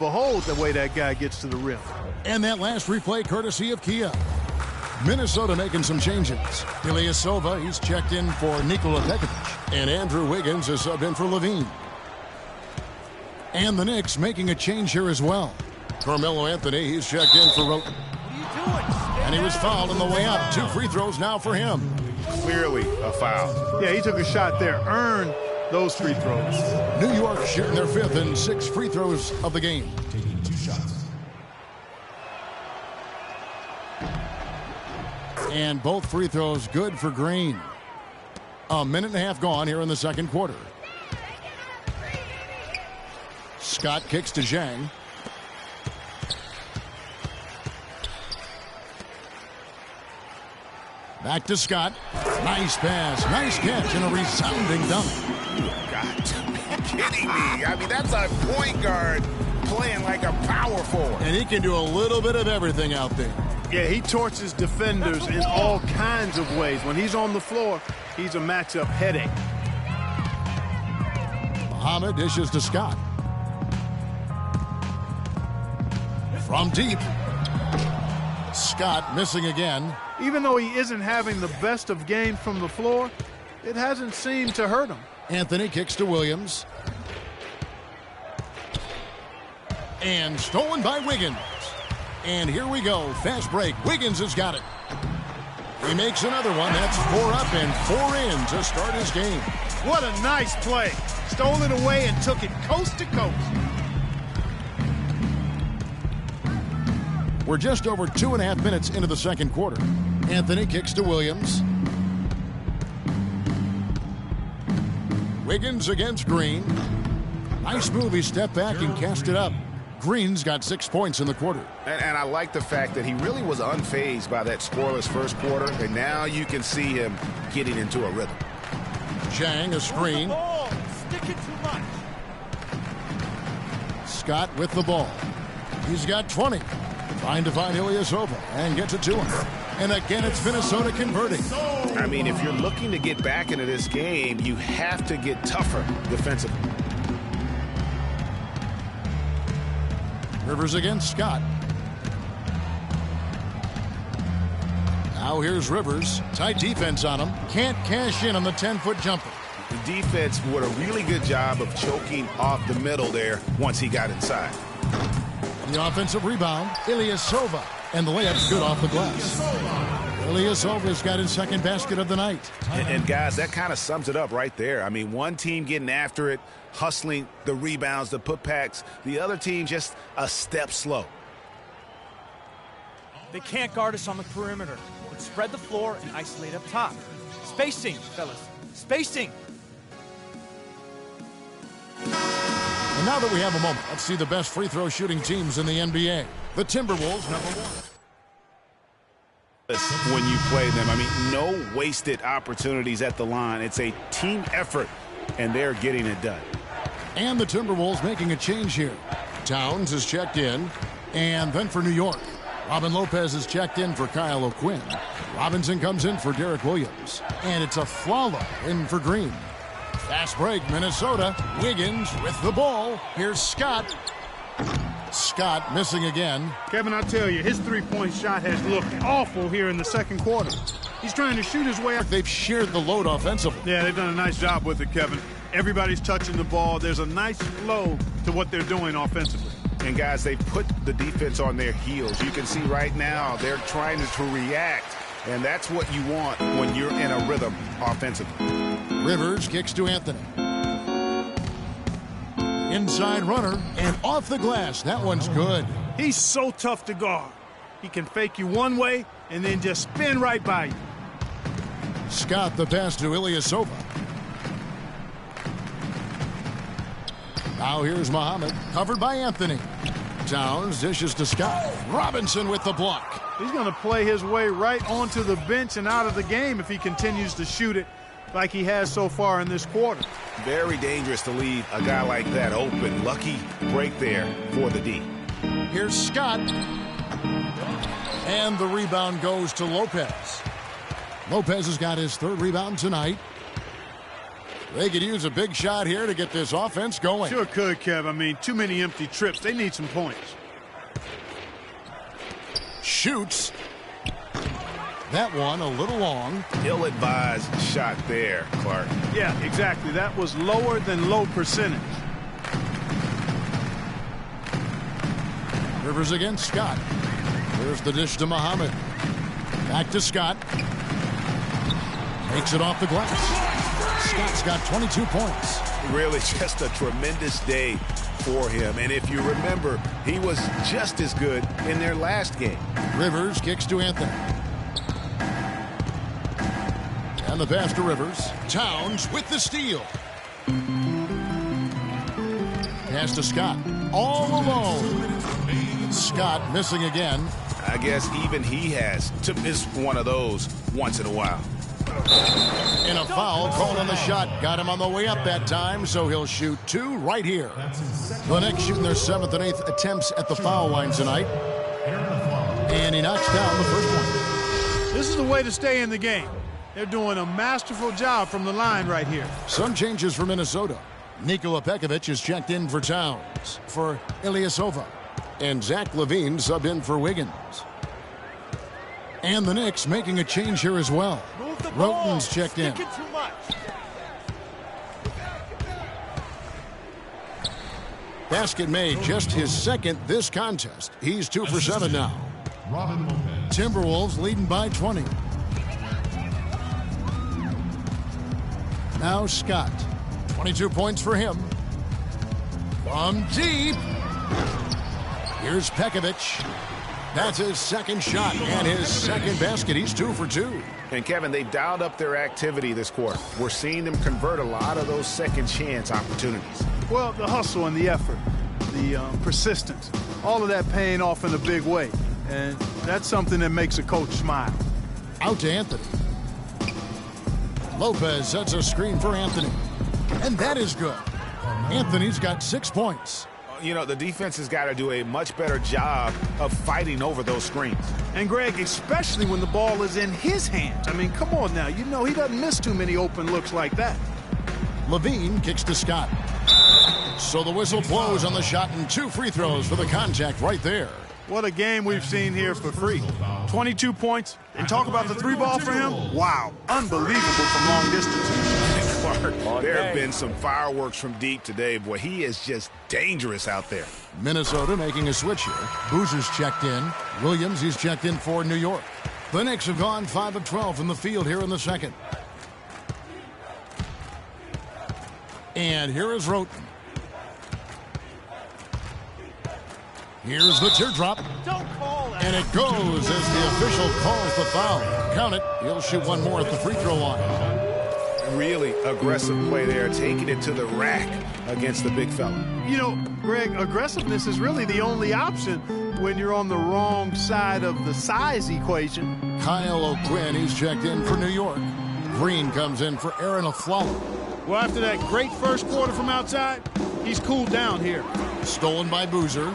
Behold the way that guy gets to the rim. And that last replay courtesy of Kia. Minnesota making some changes. Ilyasova, he's checked in for Nikola Pekovic. And Andrew Wiggins is subbed in for Levine. And the Knicks making a change here as well. Carmelo Anthony, he's checked in for What are you doing? and he was fouled on the way up. 2 free throws now for him. Clearly a foul. Yeah, he took a shot there, earned those free throws. New York shooting their 5th and 6 free throws of the game. Taking 2 shots. And both free throws good for Green. A minute and a half gone here in the second quarter. Scott kicks to Zhang. Back to Scott. Nice pass, nice catch, and a resounding dunk. Got to be kidding me. I mean, that's a point guard playing like a power forward. And he can do a little bit of everything out there. Yeah, he torches defenders in all kinds of ways. When he's on the floor, he's a matchup headache. Muhammad dishes to Scott. From deep. Scott missing again. Even though he isn't having the best of games from the floor, it hasn't seemed to hurt him. Anthony kicks to Williams. And stolen by Wiggins. And here we go. Fast break. Wiggins has got it. He makes another one. That's 4 up and 4 in to start his game. What a nice play. Stole it away and took it coast to coast. We're just over 2.5 minutes into the second quarter. Anthony kicks to Williams. Wiggins against Green. Nice move. He stepped back and cast it up. Green's got 6 points in the quarter. And I like the fact that he really was unfazed by that scoreless first quarter, and now you can see him getting into a rhythm. Zhang, a screen. Stick it too much. Scott with the ball. He's got 20. Trying to find Ilyasova and gets it to him. And again, it's Minnesota converting. I mean, if you're looking to get back into this game, you have to get tougher defensively. Rivers against Scott. Now here's Rivers. Tight defense on him. Can't cash in on the 10-foot jumper. The defense did a really good job of choking off the middle there once he got inside. The offensive rebound, Ilyasova. And the layup's good off the glass. Ilyasova's got his second basket of the night. And guys, that kind of sums it up right there. I mean, one team getting after it, hustling the rebounds, the putbacks. The other team just a step slow. They can't guard us on the perimeter. Let's spread the floor and isolate up top. Spacing, fellas. Spacing. And now that we have a moment, let's see the best free throw shooting teams in the NBA. The Timberwolves, #1. When you play them, I mean, no wasted opportunities at the line. It's a team effort, and they're getting it done. And the Timberwolves making a change here. Towns is checked in. And then for New York, Robin Lopez is checked in for Kyle O'Quinn. Robinson comes in for Derek Williams. And it's a Flalo in for Green. Fast break, Minnesota. Wiggins with the ball. Here's Scott. Scott missing again. Kevin, I tell you, his three-point shot has looked awful here in the second quarter. He's trying to shoot his way up. They've shared the load offensively. Yeah, they've done a nice job with it, Kevin. Everybody's touching the ball. There's a nice flow to what they're doing offensively. And, guys, they put the defense on their heels. You can see right now they're trying to react, and that's what you want when you're in a rhythm offensively. Rivers kicks to Anthony. Inside runner and off the glass. That one's good. He's so tough to guard. He can fake you one way and then just spin right by you. Scott the pass to Ilyasova. Now here's Muhammad, covered by Anthony. Towns dishes to Scott. Robinson with the block. He's going to play his way right onto the bench and out of the game if he continues to shoot it like he has so far in this quarter. Very dangerous to leave a guy like that open. Lucky break there for the D. Here's Scott. And the rebound goes to Lopez. Lopez has got his third rebound tonight. They could use a big shot here to get this offense going. Sure could, Kev. I mean, too many empty trips. They need some points. Shoots. That one a little long. Ill-advised shot there, Clark. Yeah, exactly. That was lower than low percentage. Rivers against Scott. There's the dish to Muhammad. Back to Scott. Makes it off the glass. Scott's got 22 points. Really just a tremendous day for him. And if you remember, he was just as good in their last game. Rivers kicks to Anthony. And the pass to Rivers. Towns with the steal. Pass to Scott. All alone. Scott missing again. I guess even he has to miss one of those once in a while. And a foul called on the shot. Got him on the way up that time, so he'll shoot 2 right here. The Knicks shooting their 7th and 8th attempts at the foul line tonight. And he knocks down the first one. This is the way to stay in the game. They're doing a masterful job from the line right here. Some changes for Minnesota. Nikola Pekovic is checked in for Towns. For Ilyasova. And Zach LaVine subbed in for Wiggins. And the Knicks making a change here as well. Roten's checked in. Too much. Basket made, just his second this contest. He's 2 for 7 now. Timberwolves leading by 20. Now Scott. 22 points for him. From deep. Here's Pekovic. That's his second shot and his second basket. He's 2 for 2. And Kevin, they've dialed up their activity this quarter. We're seeing them convert a lot of those second chance opportunities. Well, the hustle and the effort, the persistence, all of that paying off in a big way. And that's something that makes a coach smile. Out to Anthony. Lopez sets a screen for Anthony. And that is good. Anthony's got 6 points. You know, the defense has got to do a much better job of fighting over those screens. And, Greg, especially when the ball is in his hands. I mean, come on now. You know he doesn't miss too many open looks like that. LaVine kicks to Scott. So the whistle blows on the shot and 2 free throws for the contact right there. What a game we've seen here for free. 22 points. And talk about the 3-ball for him. Wow. Unbelievable from long distance. Clark, there have been some fireworks from deep today. Boy, he is just dangerous out there. Minnesota making a switch here. Boozer's checked in. Williams, he's checked in for New York. The Knicks have gone 5 of 12 from the field here in the second. And here is Roten. Here's the teardrop. Don't call that. And it goes as the official calls the foul. Count it. He'll shoot one more at the free throw line. Really aggressive play there, taking it to the rack against the big fella. You know, Greg, aggressiveness is really the only option when you're on the wrong side of the size equation. Kyle O'Quinn, he's checked in for New York. Green comes in for Aaron Aflalo. Well, after that great first quarter from outside, he's cooled down here. Stolen by Boozer.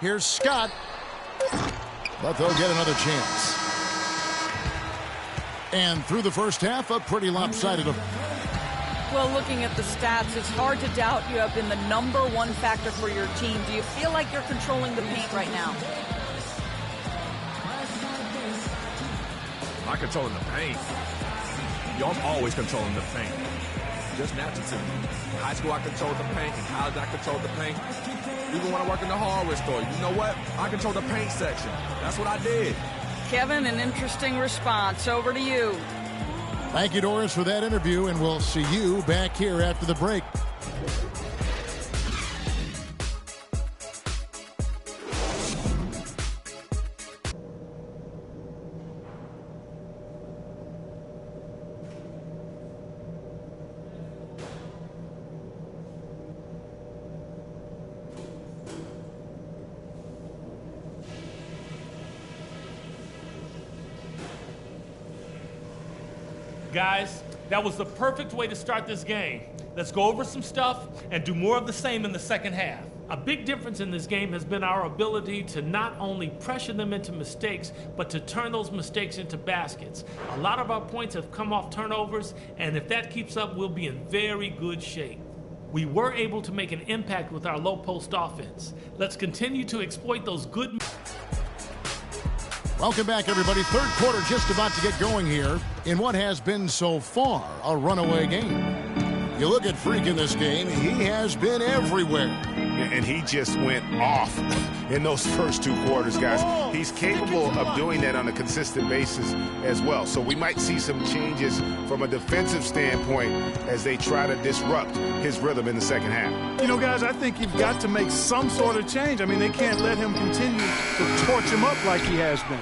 Here's Scott. But they'll get another chance. And through the first half, a pretty lopsided. Well, looking at the stats, it's hard to doubt you have been the #1 factor for your team. Do you feel like you're controlling the paint right now? Not controlling the paint. Yo, I'm always controlling the paint. Just natural to me. In high school, I controlled the paint. In college, I controlled the paint. Even when I work in the hardware store, you know what? I control the paint section. That's what I did. Kevin, an interesting response. Over to you. Thank you, Doris, for that interview, and we'll see you back here after the break. Guys, that was the perfect way to start this game. Let's go over some stuff and do more of the same in the second half. A big difference in this game has been our ability to not only pressure them into mistakes, but to turn those mistakes into baskets. A lot of our points have come off turnovers, and if that keeps up, we'll be in very good shape. We were able to make an impact with our low post offense. Let's continue to exploit those good... Welcome back, everybody. Third quarter just about to get going here in what has been so far a runaway game. You look at Freak in this game, he has been everywhere. And he just went off in those first 2 quarters, guys. He's capable of doing that on a consistent basis as well. So we might see some changes from a defensive standpoint as they try to disrupt his rhythm in the second half. You know, guys, I think you've got to make some sort of change. I mean, they can't let him continue to torch him up like he has been.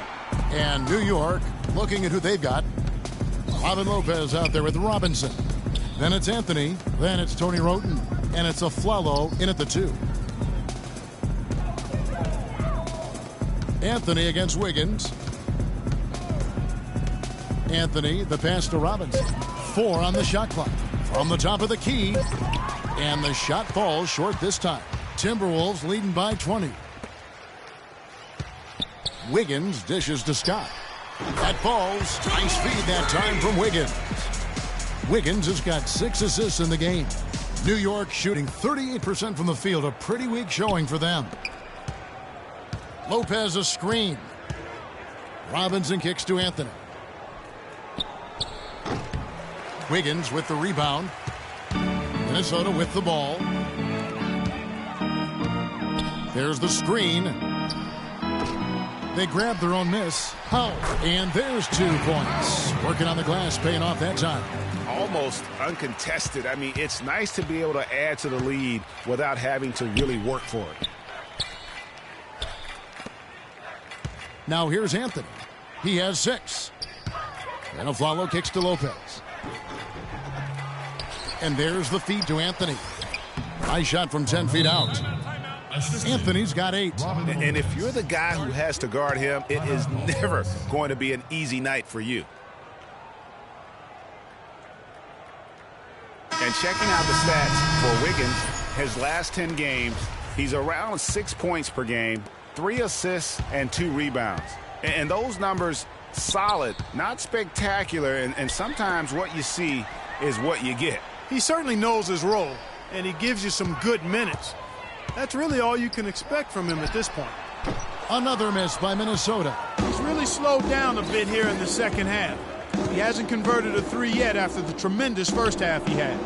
And New York, looking at who they've got. Robin Lopez out there with Robinson. Then it's Anthony. Then it's Tony Roten. And it's Aflalo in at the 2. Anthony against Wiggins. Anthony, the pass to Robinson. 4 on the shot clock. From the top of the key. And the shot falls short this time. Timberwolves leading by 20. Wiggins dishes to Scott. That falls. Nice feed that time from Wiggins. Wiggins has got 6 assists in the game. New York shooting 38% from the field. A pretty weak showing for them. Lopez a screen. Robinson kicks to Anthony. Wiggins with the rebound. Minnesota with the ball. There's the screen. They grab their own miss. Oh, and there's 2 points. Working on the glass, paying off that time. Almost uncontested. I mean, it's nice to be able to add to the lead without having to really work for it. Now here's Anthony. He has 6. And Aflalo kicks to Lopez. And there's the feed to Anthony. Nice shot from 10 feet out. Anthony's got 8. And if you're the guy who has to guard him, it is never going to be an easy night for you. And checking out the stats for Wiggins, his last 10 games, he's around 6 points per game, 3 assists, and 2 rebounds. And those numbers, solid, not spectacular, and sometimes what you see is what you get. He certainly knows his role, and he gives you some good minutes. That's really all you can expect from him at this point. Another miss by Minnesota. He's really slowed down a bit here in the second half. He hasn't converted a 3 yet after the tremendous first half he had.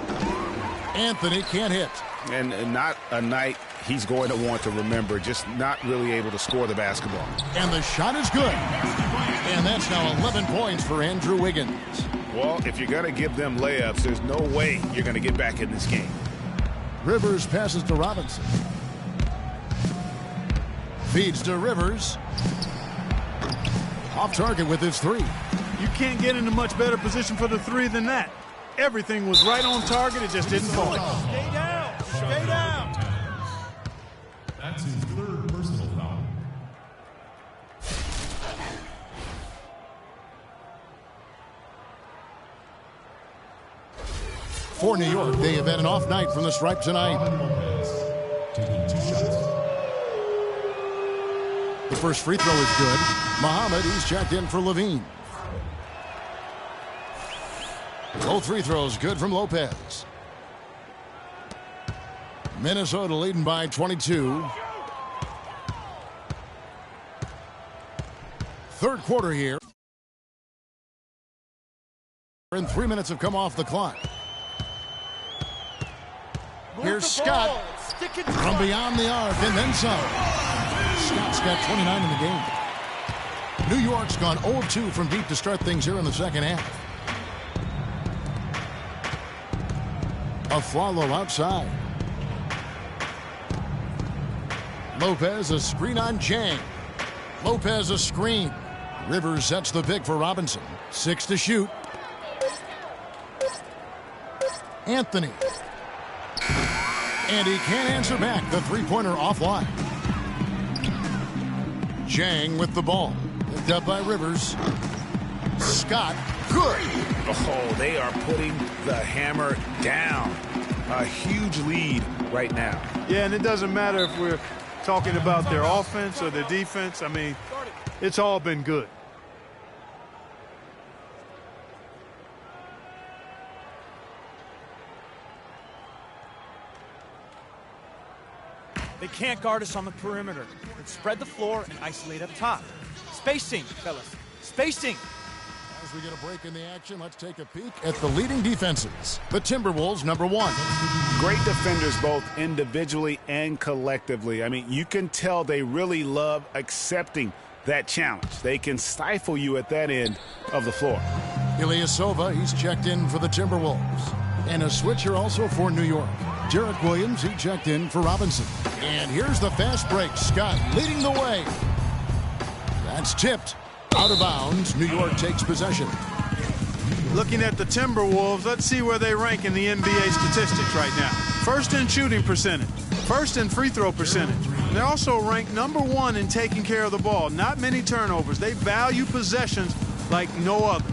Anthony can't hit. And not a night he's going to want to remember, just not really able to score the basketball. And the shot is good. And that's now 11 points for Andrew Wiggins. Well, if you're going to give them layups, there's no way you're going to get back in this game. Rivers passes to Robinson. Feeds to Rivers. Off target with his 3. You can't get in a much better position for the 3 than that. Everything was right on target. It just didn't fall. Stay down. Stay down. That's his 3rd personal foul. For New York, they have had an off night from the stripe tonight. Taking 2 shots. The first free throw is good. Muhammad, he's checked in for Levine. Both free throws good from Lopez. Minnesota leading by 22. Third quarter here. And 3 minutes have come off the clock. Here's Scott from beyond the arc and then some. Scott's got 29 in the game. New York's gone 0-2 from deep to start things here in the second half. Aflalo outside. Lopez a screen on Jang. Lopez a screen. Rivers sets the pick for Robinson. 6 to shoot. Anthony. And he can't answer back. The three-pointer offline. Jang with the ball. Picked up by Rivers. Scott. Good. Oh, they are putting the hammer down. a huge lead right now. Yeah, and it doesn't matter if we're talking about their offense or their defense. I mean, it's all been good. They can't guard us on the perimeter. Let's spread the floor and isolate up top. Spacing, fellas. Spacing. As we get a break in the action, let's take a peek at the leading defenses. The Timberwolves, number 1. Great defenders both individually and collectively. I mean, you can tell they really love accepting that challenge. They can stifle you at that end of the floor. Ilyasova, he's checked in for the Timberwolves. And a switcher also for New York. Derek Williams, he checked in for Robinson. And here's the fast break. Scott leading the way. That's tipped. Out of bounds. New York takes possession. Looking at the Timberwolves, let's see where they rank in the NBA statistics right now. First in shooting percentage. First in free throw percentage. They're also ranked number 1 in taking care of the ball. Not many turnovers. They value possessions like no other.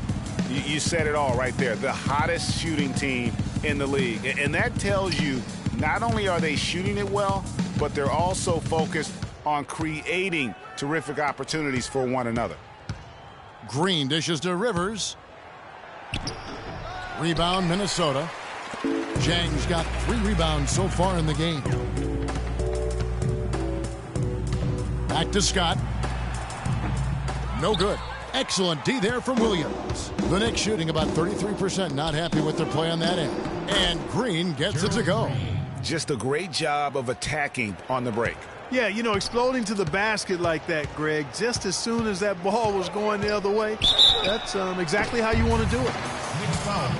You said it all right there. The hottest shooting team in the league. And that tells you not only are they shooting it well, but they're also focused on creating terrific opportunities for one another. Green dishes to Rivers. Rebound, Minnesota. Zhang's got 3 rebounds so far in the game. Back to Scott. No good. Excellent D there from Williams. The Knicks shooting about 33%. Not happy with their play on that end. And Green gets it to go. Just a great job of attacking on the break. Yeah, you know, exploding to the basket like that, Greg, just as soon as that ball was going the other way, that's exactly how you want to do it.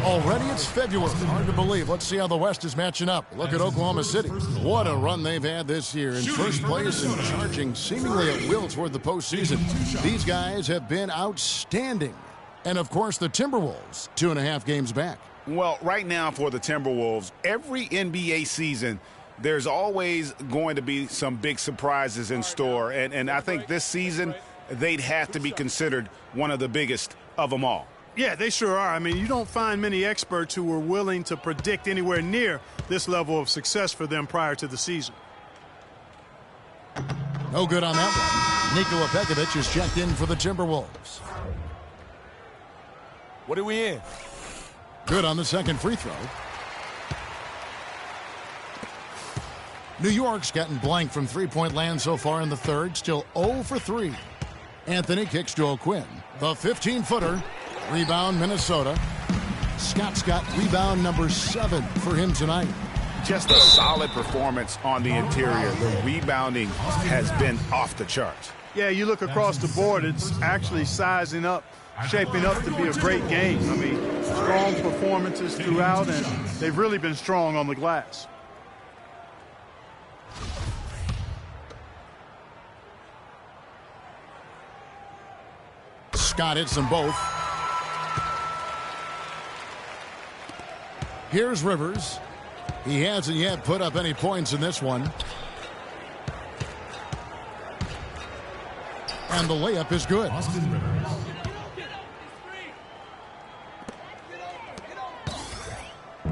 Already it's February. Hard to believe. Let's see how the West is matching up. Look at Oklahoma City. What a run they've had this year. In first place and charging seemingly at will toward the postseason. These guys have been outstanding. And, of course, the Timberwolves, 2.5 games back. Well, right now for the Timberwolves, every NBA season, there's always going to be some big surprises in store. And I think this season, they'd have to be considered one of the biggest of them all. Yeah, they sure are. I mean, you don't find many experts who are willing to predict anywhere near this level of success for them prior to the season. No good on that one. Nikola Pekovic is checked in for the Timberwolves. What are we in? Good on the second free throw. New York's gotten blank from three-point land so far in the third. Still 0 for 3. Anthony kicks to O'Quinn. The 15-footer. Rebound, Minnesota. Scott's got rebound number 7 for him tonight. Just a solid performance on the interior. The rebounding has been off the charts. Yeah, you look across the board, it's actually sizing up, shaping up to be a great game. I mean, strong performances throughout, and they've really been strong on the glass. Scott hits them both. Here's Rivers. He hasn't yet put up any points in this one. And the layup is good.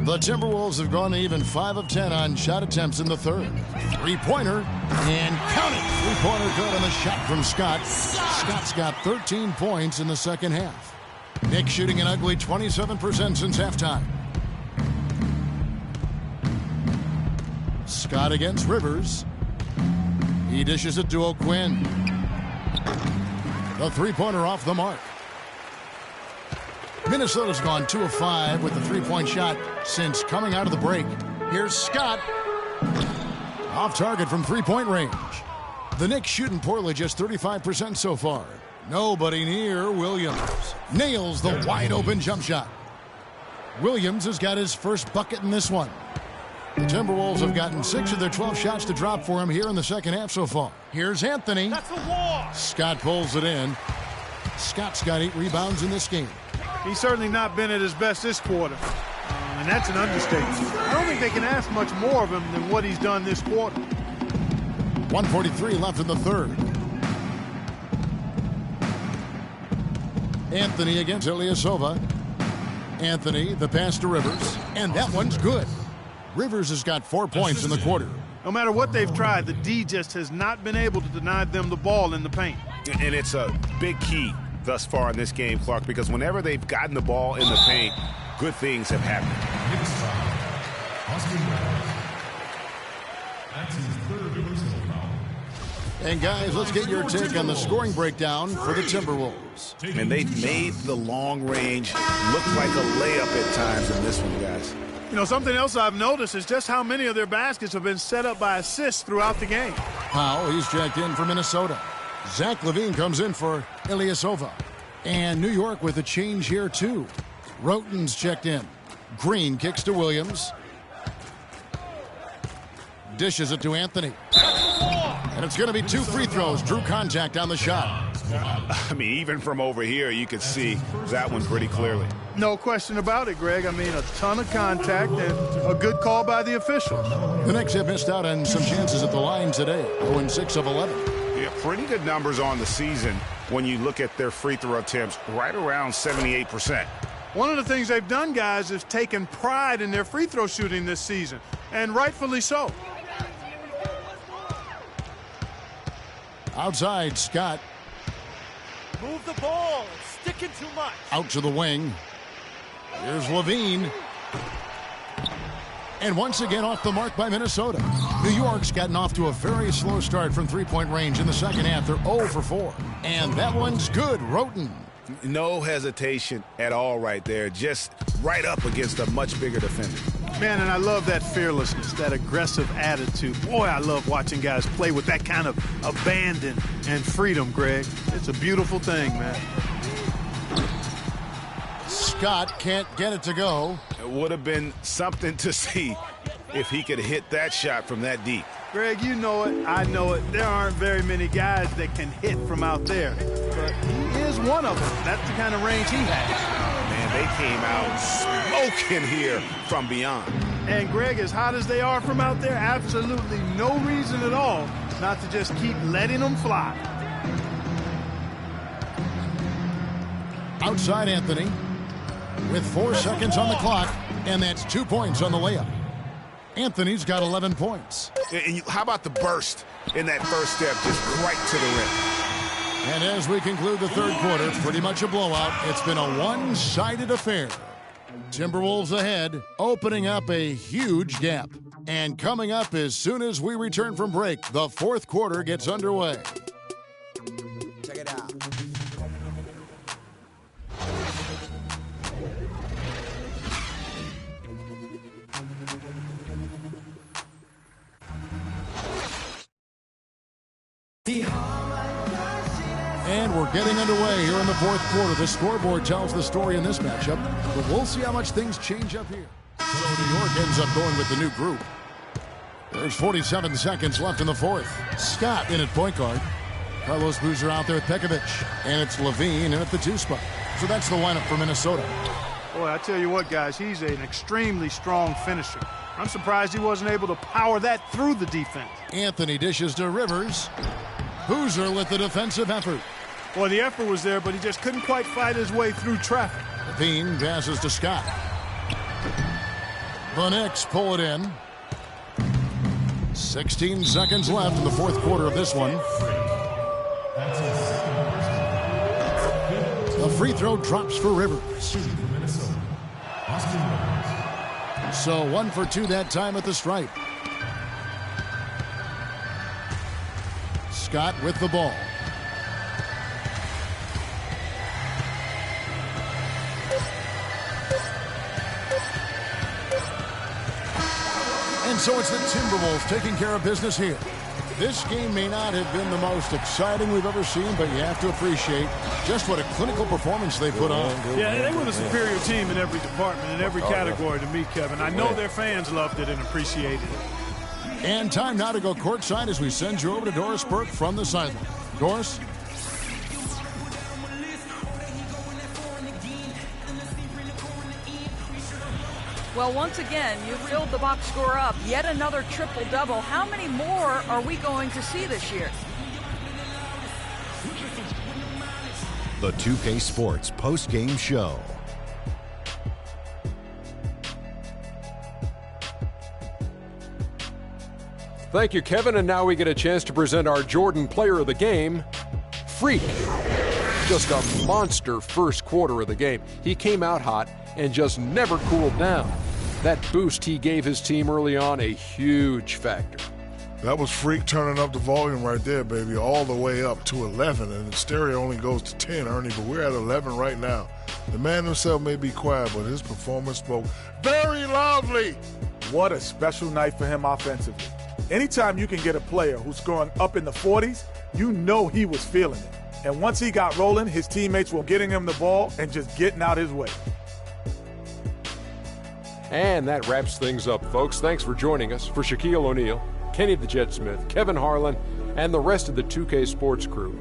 The Timberwolves have gone even 5 of 10 on shot attempts in the third. Three-pointer, and count it. Three-pointer good on the shot from Scott. Scott's got 13 points in the second half. Knicks shooting an ugly 27% since halftime. Scott against Rivers. He dishes it to O'Quinn. The three-pointer off the mark. Minnesota's gone 2 of 5 with the three-point shot since coming out of the break. Here's Scott. Off target from three-point range. The Knicks shooting poorly, just 35% so far. Nobody near Williams. Nails the wide-open jump shot. Williams has got his first bucket in this one. The Timberwolves have gotten 6 of their 12 shots to drop for him here in the second half so far. Here's Anthony. That's a wall. Scott pulls it in. Scott's got 8 rebounds in this game. He's certainly not been at his best this quarter, and that's an understatement. I don't think they can ask much more of him than what he's done this quarter. 1:43 left in the third. Anthony against Ilyasova. Anthony, the pass to Rivers, and that one's good. Rivers has got 4 points in the quarter. No matter what they've tried, the D just has not been able to deny them the ball in the paint. And it's a big key thus far in this game, Clark, because whenever they've gotten the ball in the paint, good things have happened. That's his third personal foul. And guys, let's get your take on the scoring breakdown for the Timberwolves. And they've made the long range look like a layup at times in this one, guys. You know, something else I've noticed is just how many of their baskets have been set up by assists throughout the game. Powell, he's checked in for Minnesota. Zach LaVine comes in for Ilyasova. And New York with a change here, too. Roten's checked in. Green kicks to Williams. Dishes it to Anthony. And it's going to be 2 free throws. Drew contact on the shot. I mean, even from over here, you could see that one pretty clearly. No question about it, Greg. I mean, a ton of contact and a good call by the officials. The Knicks have missed out on some chances at the line today. 0-6 of 11. Yeah, pretty good numbers on the season when you look at their free throw attempts, right around 78%. One of the things they've done, guys, is taken pride in their free throw shooting this season, and rightfully so. Outside, Scott. Move the ball. It's sticking too much. Out to the wing. Here's LaVine. And once again off the mark by Minnesota. New York's gotten off to a very slow start from three-point range in the second half. They're 0 for 4. And that one's good. Roten. No hesitation at all right there. Just right up against a much bigger defender. Man, and I love that fearlessness, that aggressive attitude. Boy, I love watching guys play with that kind of abandon and freedom, Greg. It's a beautiful thing, man. Scott can't get it to go. It would have been something to see if he could hit that shot from that deep. Greg, you know it. I know it. There aren't very many guys that can hit from out there. But he is one of them. That's the kind of range he has. Man, they came out smoking here from beyond. And, Greg, as hot as they are from out there, absolutely no reason at all not to just keep letting them fly. Outside Anthony with 4 seconds on the clock, and that's 2 points on the layup. Anthony's got 11 points. And how about the burst in that first step, just right to the rim? And as we conclude the third quarter, pretty much a blowout. It's been a one-sided affair. Timberwolves ahead, opening up a huge gap. And coming up as soon as we return from break, the fourth quarter gets underway. Check it out. And we're getting underway here in the fourth quarter. The scoreboard tells the story in this matchup, but we'll see how much things change up here. So New York ends up going with the new group. There's 47 seconds left in the fourth. Scott in at point guard. Carlos Boozer out there with Pekovic. And it's LaVine in at the 2 spot. So that's the lineup for Minnesota. Boy, I tell you what, guys, he's an extremely strong finisher. I'm surprised he wasn't able to power that through the defense. Anthony dishes to Rivers. Boozer with the defensive effort. Boy, the effort was there, but he just couldn't quite fight his way through traffic. LaVine passes to Scott. The Knicks pull it in. 16 seconds left in the fourth quarter of this one. That's his second personal. The free throw drops for Rivers. Shooting for Minnesota. Austin Rivers. So 1 for 2 that time at the stripe. Scott with the ball. And so it's the Timberwolves taking care of business here. This game may not have been the most exciting we've ever seen, but you have to appreciate just what a clinical performance they put on. Yeah, they were the superior team in every department, in every category to me, Kevin. I know their fans loved it and appreciated it. And time now to go courtside as we send you over to Doris Burke from the sideline. Doris? Well, once again, you reeled the box score up. Yet another triple-double. How many more are we going to see this year? The 2K Sports post-game show. Thank you, Kevin. And now we get a chance to present our Jordan Player of the Game, Freak. Just a monster first quarter of the game. He came out hot and just never cooled down. That boost he gave his team early on, a huge factor. That was Freak turning up the volume right there, baby, all the way up to 11, and the stereo only goes to 10, Ernie, but we're at 11 right now. The man himself may be quiet, but his performance spoke very loudly. What a special night for him offensively. Anytime you can get a player who's scoring up in the 40s, you know he was feeling it. And once he got rolling, his teammates were getting him the ball and just getting out his way. And that wraps things up, folks. Thanks for joining us. For Shaquille O'Neal, Kenny the Jet Smith, Kevin Harlan, and the rest of the 2K Sports crew,